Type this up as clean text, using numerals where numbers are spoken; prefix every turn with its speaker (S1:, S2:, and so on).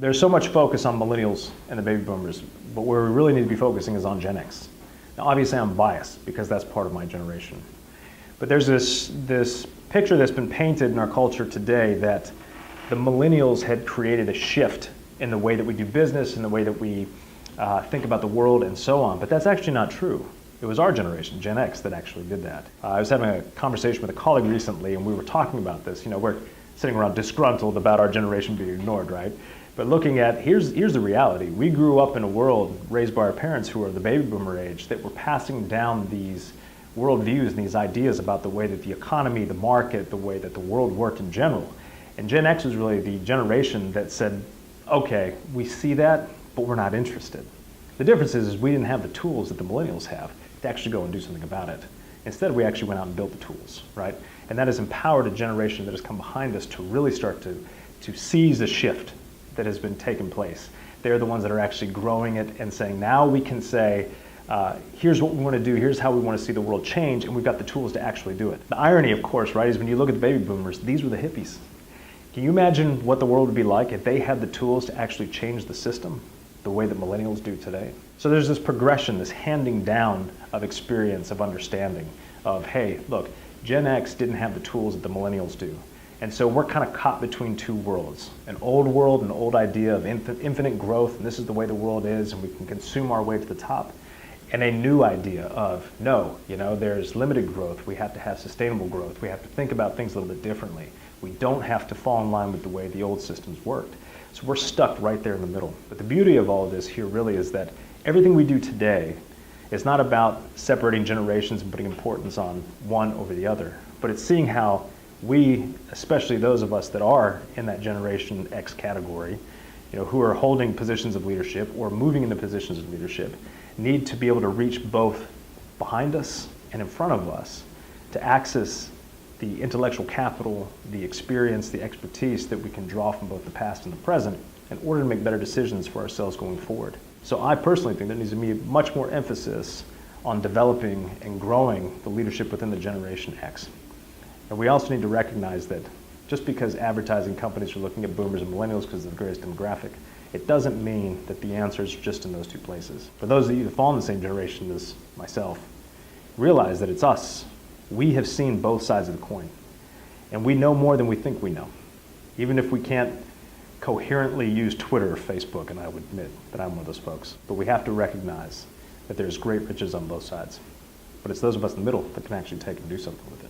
S1: There's so much focus on millennials and the baby boomers, but where we really need to be focusing is on Gen X. Now, obviously I'm biased because that's part of my generation. But there's this picture that's been painted in our culture today that the millennials had created a shift in the way that we do business, in the way that we think about the world and so on. But that's actually not true. It was our generation, Gen X, that actually did that. I was having a conversation with a colleague recently and we were talking about this. You know, we're sitting around disgruntled about our generation being ignored, right? But looking at, here's the reality. We grew up in a world raised by our parents who are the baby boomer age that were passing down these worldviews and these ideas about the way that the economy, the market, the way that the world worked in general. And Gen X was really the generation that said, okay, we see that, but we're not interested. The difference is we didn't have the tools that the millennials have to actually go and do something about it. Instead, we actually went out and built the tools, right? And that has empowered a generation that has come behind us to really start to seize the shift that has been taking place. They're the ones that are actually growing it and saying, now we can say, here's what we want to do, here's how we want to see the world change, and we've got the tools to actually do it. The irony, of course, right, is when you look at the baby boomers, these were the hippies. Can you imagine what the world would be like if they had the tools to actually change the system the way that millennials do today? So there's this progression, this handing down of experience, of understanding, of, hey, look, Gen X didn't have the tools that the millennials do. And so we're kind of caught between two worlds, an old world, an old idea of infinite growth, and this is the way the world is, and we can consume our way to the top, and a new idea of, no, you know, there's limited growth, we have to have sustainable growth, we have to think about things a little bit differently. We don't have to fall in line with the way the old systems worked. So we're stuck right there in the middle. But the beauty of all of this here really is that everything we do today is not about separating generations and putting importance on one over the other, but it's seeing how we, especially those of us that are in that Generation X category, you know, who are holding positions of leadership or moving into positions of leadership, need to be able to reach both behind us and in front of us to access the intellectual capital, the experience, the expertise that we can draw from both the past and the present in order to make better decisions for ourselves going forward. So I personally think there needs to be much more emphasis on developing and growing the leadership within the Generation X. And we also need to recognize that just because advertising companies are looking at boomers and millennials because of the greatest demographic, it doesn't mean that the answer is just in those two places. For those of you that fall in the same generation as myself, realize that it's us. We have seen both sides of the coin. And we know more than we think we know. Even if we can't coherently use Twitter or Facebook, and I would admit that I'm one of those folks. But we have to recognize that there's great riches on both sides. But it's those of us in the middle that can actually take and do something with it.